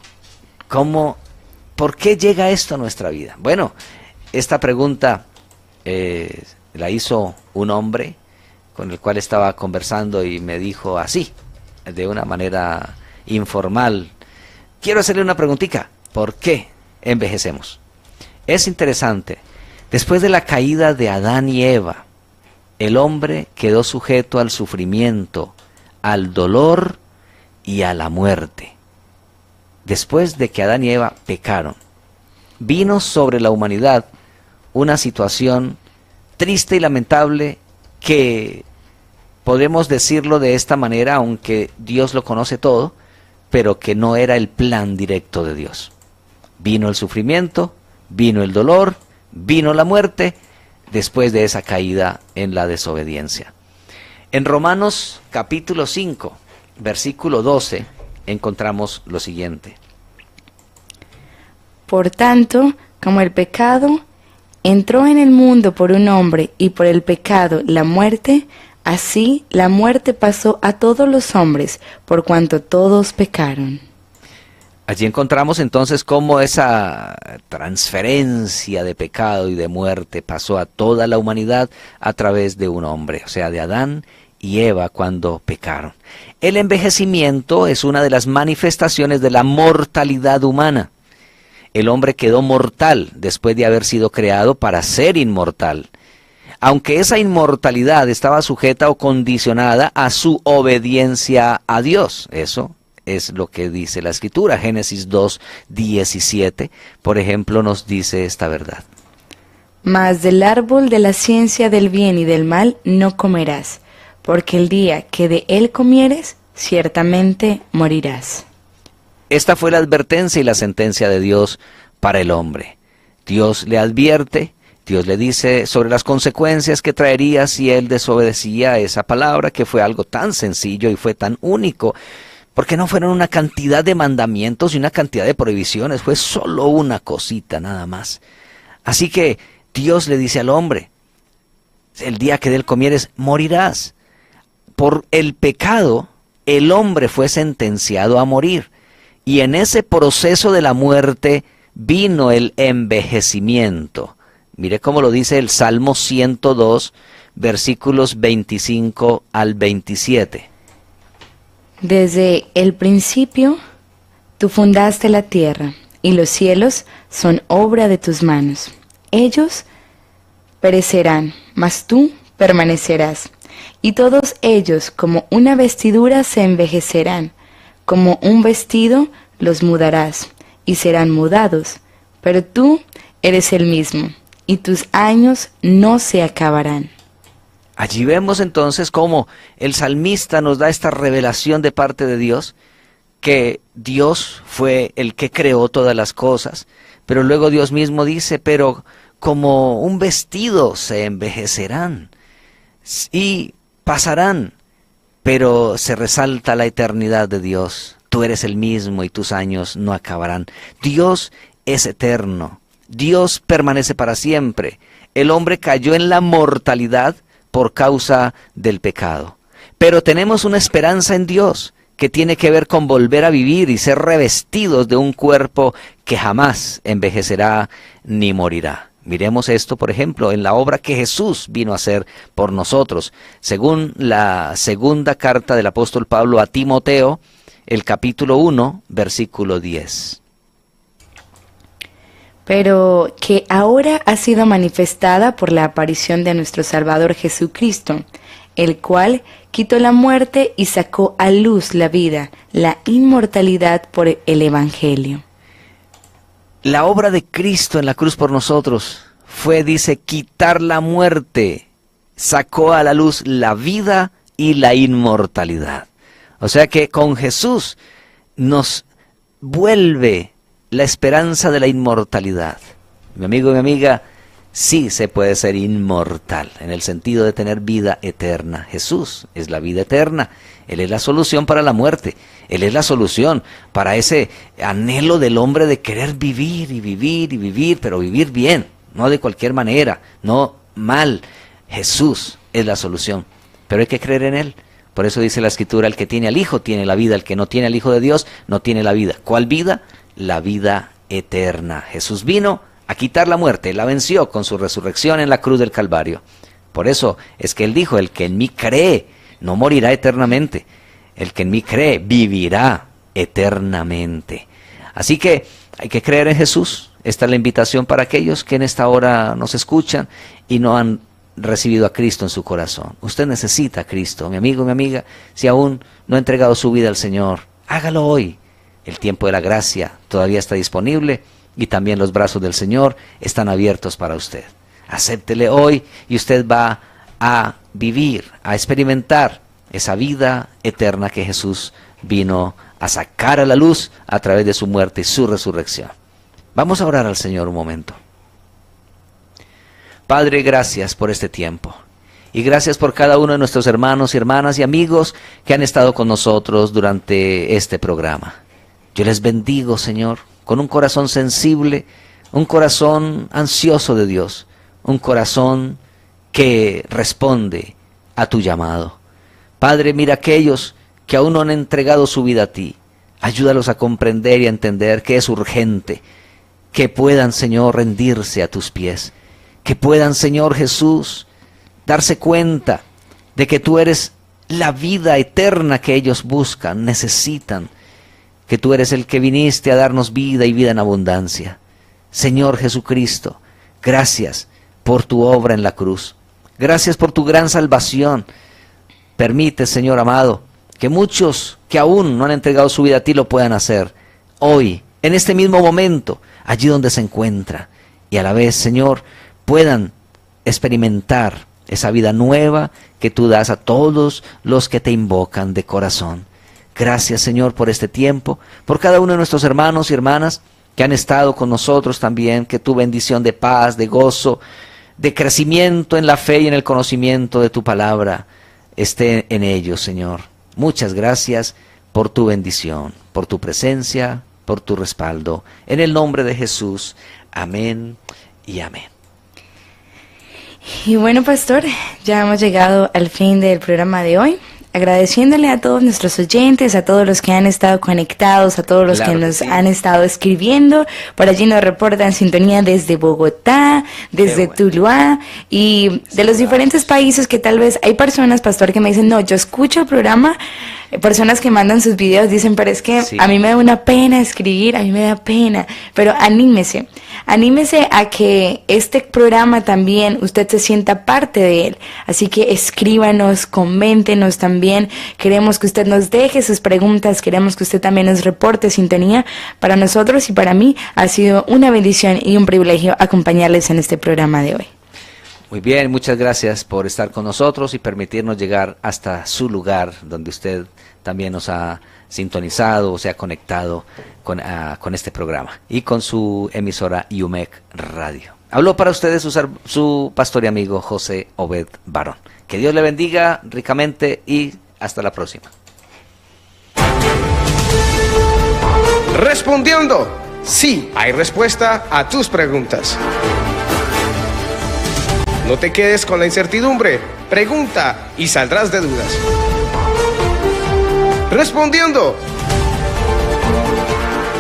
¿Por qué llega esto a nuestra vida? Bueno, esta pregunta la hizo un hombre con el cual estaba conversando y me dijo así, de una manera informal: quiero hacerle una preguntita, ¿por qué envejecemos? Es interesante, después de la caída de Adán y Eva, el hombre quedó sujeto al sufrimiento, al dolor y a la muerte. Después de que Adán y Eva pecaron, vino sobre la humanidad una situación triste y lamentable que podemos decirlo de esta manera, aunque Dios lo conoce todo, pero que no era el plan directo de Dios. Vino el sufrimiento, vino el dolor, vino la muerte, después de esa caída en la desobediencia. En Romanos capítulo 5, versículo 12, encontramos lo siguiente: Por tanto, como el pecado entró en el mundo por un hombre y por el pecado la muerte, así la muerte pasó a todos los hombres, por cuanto todos pecaron. Allí encontramos entonces cómo esa transferencia de pecado y de muerte pasó a toda la humanidad a través de un hombre, o sea, de Adán y Eva cuando pecaron. El envejecimiento es una de las manifestaciones de la mortalidad humana. El hombre quedó mortal después de haber sido creado para ser inmortal, aunque esa inmortalidad estaba sujeta o condicionada a su obediencia a Dios. Eso es lo que dice la Escritura. Génesis 2:17, por ejemplo, nos dice esta verdad: Mas del árbol de la ciencia del bien y del mal no comerás, porque el día que de él comieres, ciertamente morirás. Esta fue la advertencia y la sentencia de Dios para el hombre. Dios le advierte, Dios le dice sobre las consecuencias que traería si él desobedecía esa palabra, que fue algo tan sencillo y fue tan único, porque no fueron una cantidad de mandamientos y una cantidad de prohibiciones, fue solo una cosita nada más. Así que Dios le dice al hombre: el día que de él comieres, morirás. Por el pecado, el hombre fue sentenciado a morir. Y en ese proceso de la muerte vino el envejecimiento. Mire cómo lo dice el Salmo 102, versículos 25 al 27. Desde el principio, tú fundaste la tierra, y los cielos son obra de tus manos. Ellos perecerán, mas tú permanecerás, y todos ellos como una vestidura se envejecerán. Como un vestido los mudarás, y serán mudados, pero tú eres el mismo, y tus años no se acabarán. Allí vemos entonces cómo el salmista nos da esta revelación de parte de Dios, que Dios fue el que creó todas las cosas, pero luego Dios mismo dice: pero como un vestido se envejecerán y pasarán, pero se resalta la eternidad de Dios. Tú eres el mismo y tus años no acabarán. Dios es eterno. Dios permanece para siempre. El hombre cayó en la mortalidad por causa del pecado. Pero tenemos una esperanza en Dios que tiene que ver con volver a vivir y ser revestidos de un cuerpo que jamás envejecerá ni morirá. Miremos esto, por ejemplo, en la obra que Jesús vino a hacer por nosotros. Según la segunda carta del apóstol Pablo a Timoteo, el capítulo 1, versículo 10. Pero que ahora ha sido manifestada por la aparición de nuestro Salvador Jesucristo, el cual quitó la muerte y sacó a luz la vida, la inmortalidad por el Evangelio. La obra de Cristo en la cruz por nosotros fue, dice, quitar la muerte, sacó a la luz la vida y la inmortalidad. O sea que con Jesús nos vuelve la esperanza de la inmortalidad. Mi amigo y mi amiga, sí se puede ser inmortal, en el sentido de tener vida eterna. Jesús es la vida eterna. Él es la solución para la muerte. Él es la solución para ese anhelo del hombre de querer vivir y vivir y vivir, pero vivir bien, no de cualquier manera, no mal, Jesús es la solución, pero hay que creer en Él. Por eso dice la Escritura, el que tiene al Hijo tiene la vida, el que no tiene al Hijo de Dios no tiene la vida. ¿Cuál vida? La vida eterna. Jesús vino a quitar la muerte, la venció con su resurrección en la cruz del Calvario. Por eso es que Él dijo, el que en mí cree no morirá eternamente, el que en mí cree vivirá eternamente. Así que hay que creer en Jesús. Esta es la invitación para aquellos que en esta hora nos escuchan y no han recibido a Cristo en su corazón. Usted necesita a Cristo, mi amigo, mi amiga. Si aún no ha entregado su vida al Señor, hágalo hoy. El tiempo de la gracia todavía está disponible y también los brazos del Señor están abiertos para usted. Acéptele hoy y usted va a vivir, a experimentar esa vida eterna que Jesús vino a sacar a la luz a través de su muerte y su resurrección. Vamos a orar al Señor un momento. Padre, gracias por este tiempo. Y gracias por cada uno de nuestros hermanos y hermanas y amigos que han estado con nosotros durante este programa. Yo les bendigo, Señor, con un corazón sensible, un corazón ansioso de Dios, un corazón que responde a tu llamado. Padre, mira aquellos que aún no han entregado su vida a ti. Ayúdalos a comprender y a entender que es urgente, que puedan, Señor, rendirse a tus pies. Que puedan, Señor Jesús, darse cuenta de que tú eres la vida eterna que ellos buscan, necesitan. Que tú eres el que viniste a darnos vida y vida en abundancia. Señor Jesucristo, gracias por tu obra en la cruz. Gracias por tu gran salvación. Permite, Señor amado, que muchos que aún no han entregado su vida a ti lo puedan hacer. Hoy, en este mismo momento, allí donde se encuentra. Y a la vez, Señor, puedan experimentar esa vida nueva que tú das a todos los que te invocan de corazón. Gracias, Señor, por este tiempo, por cada uno de nuestros hermanos y hermanas que han estado con nosotros también, que tu bendición de paz, de gozo, de crecimiento en la fe y en el conocimiento de tu palabra esté en ellos, Señor. Muchas gracias por tu bendición, por tu presencia, por tu respaldo. En el nombre de Jesús, amén y amén. Y bueno, pastor, ya hemos llegado al fin del programa de hoy. Agradeciéndole a todos nuestros oyentes, a todos los que han estado conectados, a todos los que nos han estado escribiendo. Por allí nos reportan sintonía desde Bogotá, desde Tuluá y de los diferentes países que tal vez hay personas, pastor, que me dicen, no, yo escucho el programa. Personas que mandan sus videos dicen, pero es que a mí me da una pena escribir, a mí me da pena, pero anímese a que este programa también usted se sienta parte de él, así que escríbanos, coméntenos también, queremos que usted nos deje sus preguntas, queremos que usted también nos reporte sintonía. Para nosotros y para mí ha sido una bendición y un privilegio acompañarles en este programa de hoy. Muy bien, muchas gracias por estar con nosotros y permitirnos llegar hasta su lugar donde usted también nos ha sintonizado o se ha conectado con este programa y con su emisora UMEC Radio. Habló para ustedes su pastor y amigo José Obed Barón. Que Dios le bendiga ricamente y hasta la próxima. Respondiendo, sí, hay respuesta a tus preguntas. No te quedes con la incertidumbre, pregunta y saldrás de dudas. Respondiendo,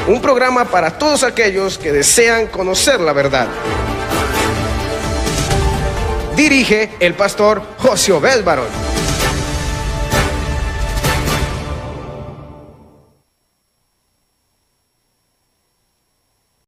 un programa para todos aquellos que desean conocer la verdad. Dirige el pastor José Obed Barón.